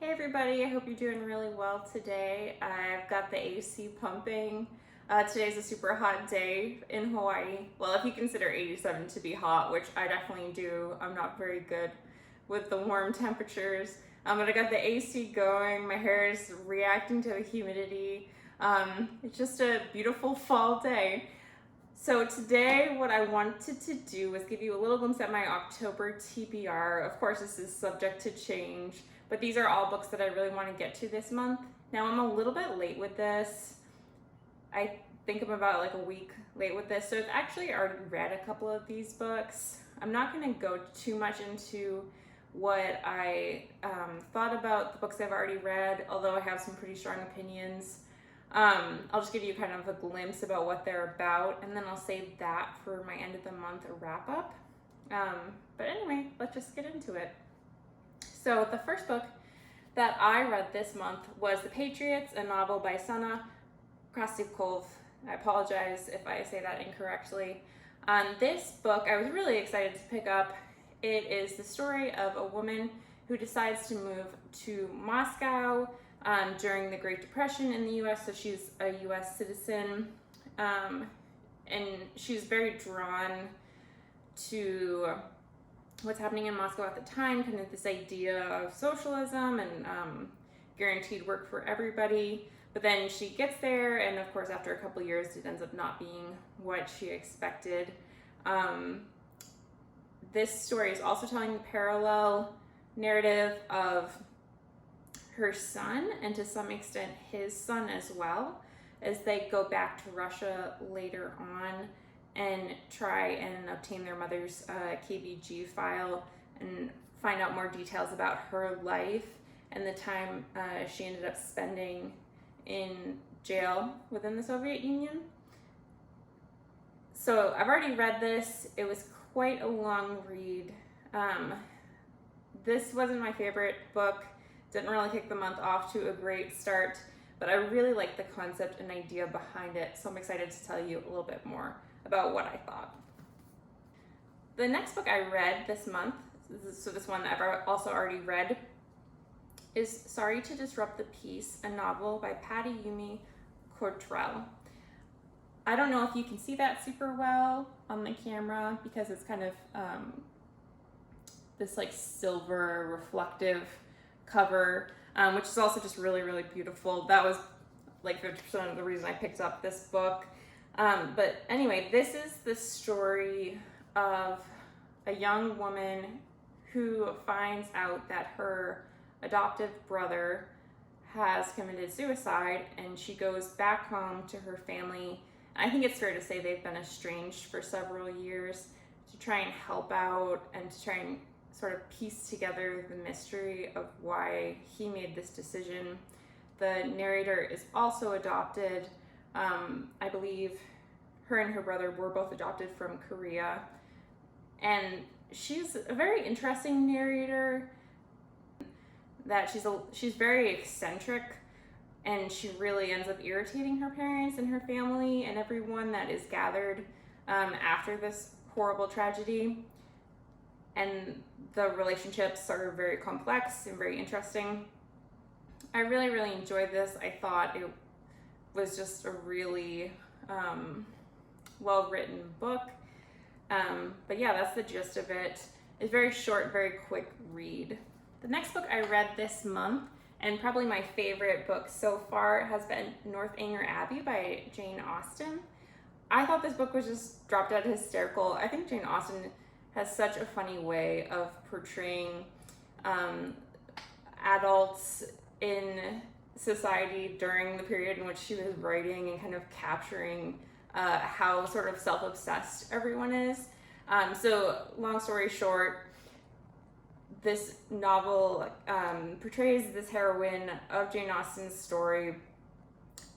Hey everybody, I hope you're doing really well today. I've got the AC pumping. Today's a super hot day in Hawaii. Well, if you consider 87 to be hot, which I definitely do. I'm not very good with the warm temperatures. But I got the AC going. My hair is reacting to the humidity. It's just a beautiful fall day. So today what I wanted to do was give you a little glimpse at my October TBR. Of course, this is subject to change, but these are all books that I really want to get to this month. Now I'm a little bit late with this. I think I'm about like a week late with this. So I've actually already read a couple of these books. I'm not going to go too much into what I thought about the books I've already read, although I have some pretty strong opinions. I'll just give you kind of a glimpse about what they're about, and then I'll save that for my end of the month wrap up. But anyway, let's just get into it. So the first book that I read this month was The Patriots, a novel by Krasikov. I apologize if I say that incorrectly. This book I was really excited to pick up. It is the story of a woman who decides to move to Moscow during the Great Depression in the U.S., so she's a U.S. citizen, and she's very drawn to what's happening in Moscow at the time, kind of this idea of socialism and guaranteed work for everybody. But then she gets there, and of course after a couple of years it ends up not being what she expected. This story is also telling the parallel narrative of her son, and to some extent his son as well, as they go back to Russia later on and try and obtain their mother's KBG file and find out more details about her life and the time she ended up spending in jail within the Soviet Union. So I've already read this. It was quite a long read. This wasn't my favorite book. Didn't really kick the month off to a great start, but I really like the concept and idea behind it, so I'm excited to tell you a little bit more about what I thought. The next book I read this month, so this one I've also already read, is Sorry to Disrupt the Peace, a novel by Yumi Cottrell. I don't know if you can see that super well on the camera because it's kind of this like silver reflective cover, which is also just really, really beautiful. That was like 50% of the reason I picked up this book. But anyway, this is the story of a young woman who finds out that her adoptive brother has committed suicide, and she goes back home to her family. I think it's fair to say they've been estranged for several years, to try and help out and to try and sort of piece together the mystery of why he made this decision. The narrator is also adopted. I believe her and her brother were both adopted from Korea. And she's a very interesting narrator, that she's very eccentric, and she really ends up irritating her parents and her family and everyone that is gathered after this horrible tragedy. And the relationships are very complex and very interesting. I really, really enjoyed this. I thought it was just a really well-written book. But yeah, that's the gist of it. It's very short, very quick read. The next book I read this month, and probably my favorite book so far, has been Northanger Abbey by Jane Austen. I thought this book was just drop dead hysterical. I think Jane Austen has such a funny way of portraying adults in society during the period in which she was writing, and kind of capturing how sort of self-obsessed everyone is. So long story short, this novel portrays this heroine of Jane Austen's story,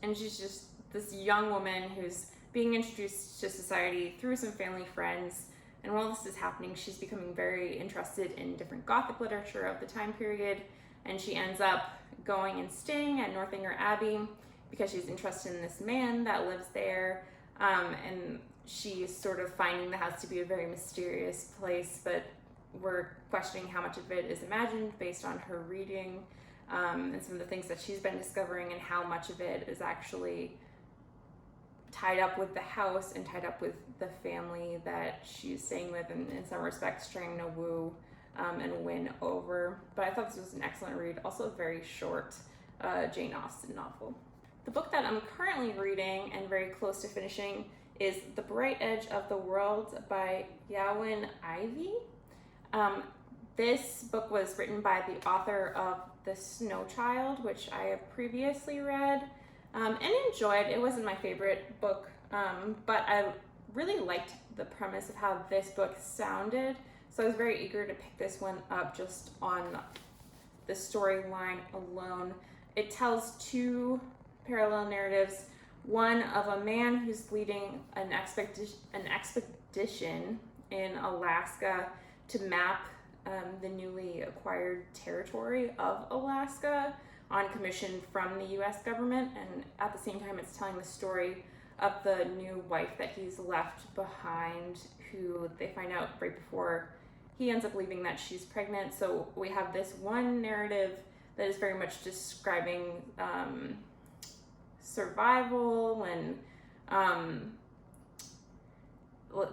and she's just this young woman who's being introduced to society through some family friends. And while this is happening, she's becoming very interested in different Gothic literature of the time period, and she ends up going and staying at Northanger Abbey because she's interested in this man that lives there, and she's sort of finding the house to be a very mysterious place, but we're questioning how much of it is imagined based on her reading. and some of the things that she's been discovering and how much of it is actually tied up with the house and tied up with the family that she's staying with, and in some respects trying to woo and win over. But I thought this was an excellent read, also a very short Jane Austen novel. The book that I'm currently reading and very close to finishing is The Bright Edge of the World by Ivey. This book was written by the author of The Snow Child, which I have previously read and enjoyed. It wasn't my favorite book, but I really liked the premise of how this book sounded, so I was very eager to pick this one up just on the storyline alone. It tells two parallel narratives, one of a man who's leading an expedition in Alaska to map the newly acquired territory of Alaska on commission from the US government, and at the same time it's telling the story of the new wife that he's left behind, who they find out right before he ends up leaving that she's pregnant. So we have this one narrative that is very much describing survival and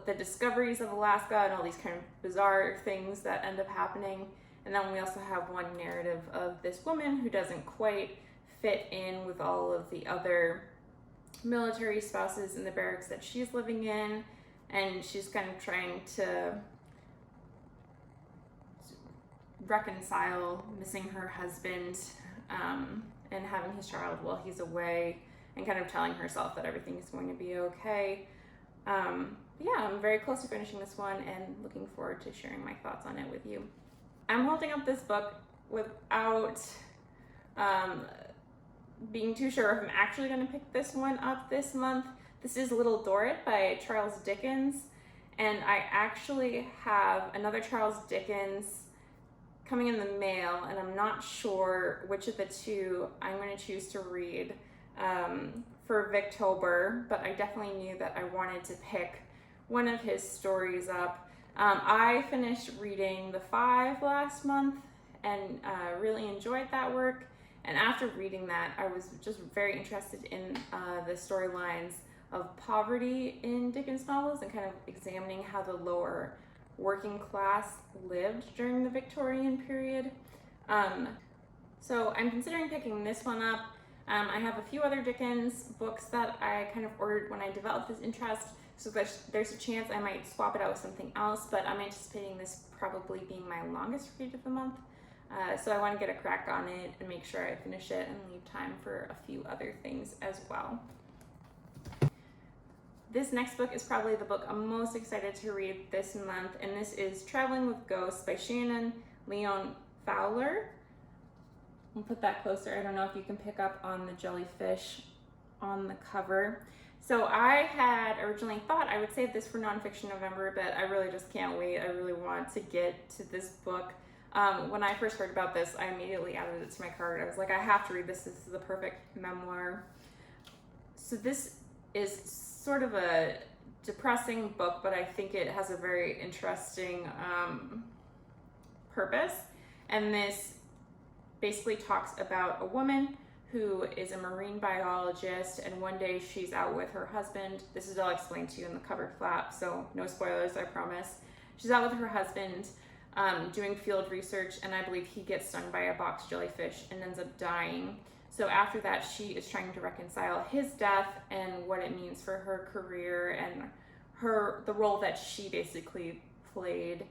the discoveries of Alaska and all these kind of bizarre things that end up happening. And then we also have one narrative of this woman who doesn't quite fit in with all of the other military spouses in the barracks that she's living in, and she's kind of trying to reconcile missing her husband and having his child while he's away, and kind of telling herself that everything is going to be okay. Yeah, I'm very close to finishing this one and looking forward to sharing my thoughts on it with you. I'm holding up this book without being too sure if I'm actually going to pick this one up this month. This is Little Dorrit by Charles Dickens, and I actually have another Charles Dickens coming in the mail, and I'm not sure which of the two I'm going to choose to read for Victober, but I definitely knew that I wanted to pick one of his stories up. I finished reading The Five last month and really enjoyed that work. And after reading that, I was just very interested in the storylines of poverty in Dickens novels and kind of examining how the lower working class lived during the Victorian period. So I'm considering picking this one up. I have a few other Dickens books that I kind of ordered when I developed this interest, so there's a chance I might swap it out with something else, but I'm anticipating this probably being my longest read of the month. So I want to get a crack on it and make sure I finish it and leave time for a few other things as well. This next book is probably the book I'm most excited to read this month, and this is Traveling with Ghosts by Shannon, Leone, Fowler. I'll put that closer. I don't know if you can pick up on the jellyfish on the cover. So I had originally thought I would save this for Nonfiction November, but I really just can't wait. I really want to get to this book. When I first heard about this, I immediately added it to my cart. I was like, I have to read this. This is the perfect memoir. So this is sort of a depressing book, but I think it has a very interesting purpose. And this basically talks about a woman who is a marine biologist, and one day she's out with her husband. This is all explained to you in the cover flap, so no spoilers, I promise. She's out with her husband doing field research, and I believe he gets stung by a box jellyfish and ends up dying. So after that, she is trying to reconcile his death and what it means for her career and the role that she basically played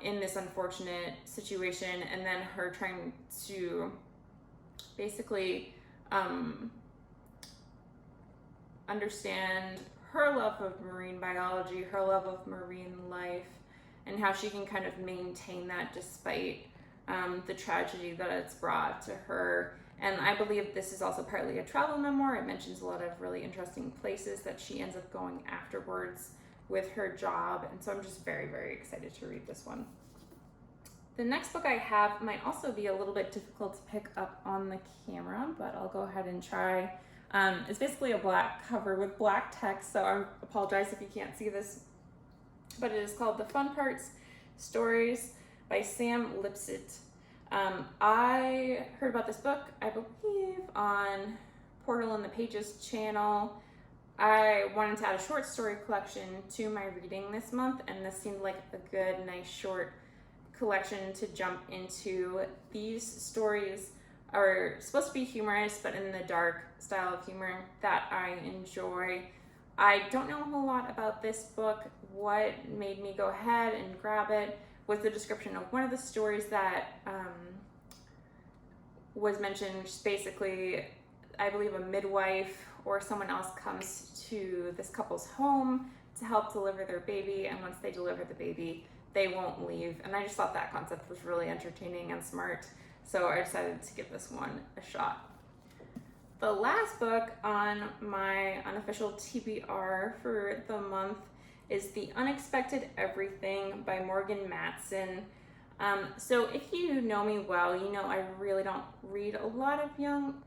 in this unfortunate situation, and then her trying to basically understand her love of marine biology, her love of marine life, and how she can kind of maintain that despite the tragedy that it's brought to her. And I believe this is also partly a travel memoir. It mentions a lot of really interesting places that she ends up going afterwards with her job, and so I'm just very, very excited to read this one. The next book I have might also be a little bit difficult to pick up on the camera, but I'll go ahead and try. It's basically a black cover with black text, so I apologize if you can't see this, but it is called The Fun Parts Stories by Sam Lipsyte. I heard about this book, I believe, on Portal in the Pages channel. I wanted to add a short story collection to my reading this month, and this seemed like a good, nice, short collection to jump into. These stories are supposed to be humorous, but in the dark style of humor that I enjoy. I don't know a whole lot about this book. What made me go ahead and grab it was the description of one of the stories that was mentioned, which is basically, I believe, a midwife or someone else comes to this couple's home to help deliver their baby, and once they deliver the baby, they won't leave. And I just thought that concept was really entertaining and smart, so I decided to give this one a shot. The last book on my unofficial TBR for the month is The Unexpected Everything by Morgan Matson. So if you know me well, you know I really don't read a lot of young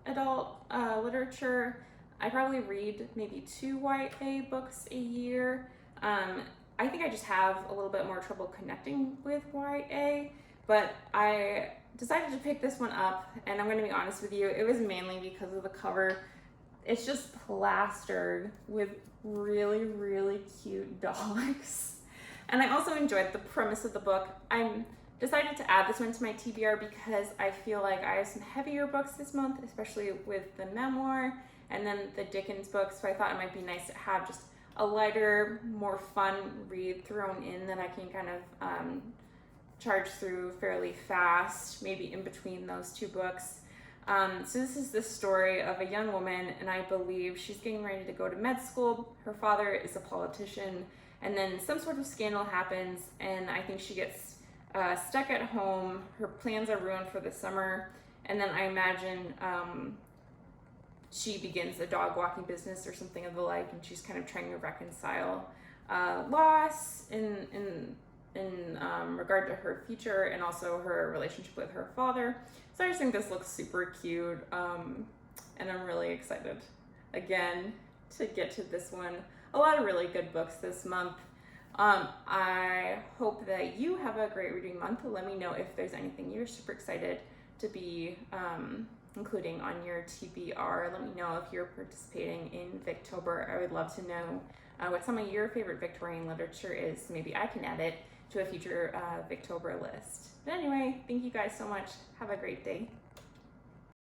adult literature. I probably read maybe 2 YA books a year. I think I just have a little bit more trouble connecting with YA, but I decided to pick this one up, and I'm going to be honest with you, it was mainly because of the cover. It's just plastered with really, really cute dogs. And I also enjoyed the premise of the book. I decided to add this one to my TBR because I feel like I have some heavier books this month, especially with the Memoir and then the Dickens books, so I thought it might be nice to have just a lighter, more fun read thrown in that I can kind of charge through fairly fast, maybe in between those 2 books. So this is the story of a young woman, and I believe she's getting ready to go to med school. Her father is a politician, and then some sort of scandal happens, and I think she gets stuck at home. Her plans are ruined for the summer, and then I imagine she begins a dog walking business or something of the like, and she's kind of trying to reconcile loss in regard to her future and also her relationship with her father. So I just think this looks super cute, and I'm really excited again to get to this one. A lot of really good books this month. I hope that you have a great reading month. Let me know if there's anything you're super excited to be including on your TBR. Let me know if you're participating in Victober. I would love to know what some of your favorite Victorian literature is. Maybe I can add it to a future Victober list. But anyway, thank you guys so much. Have a great day.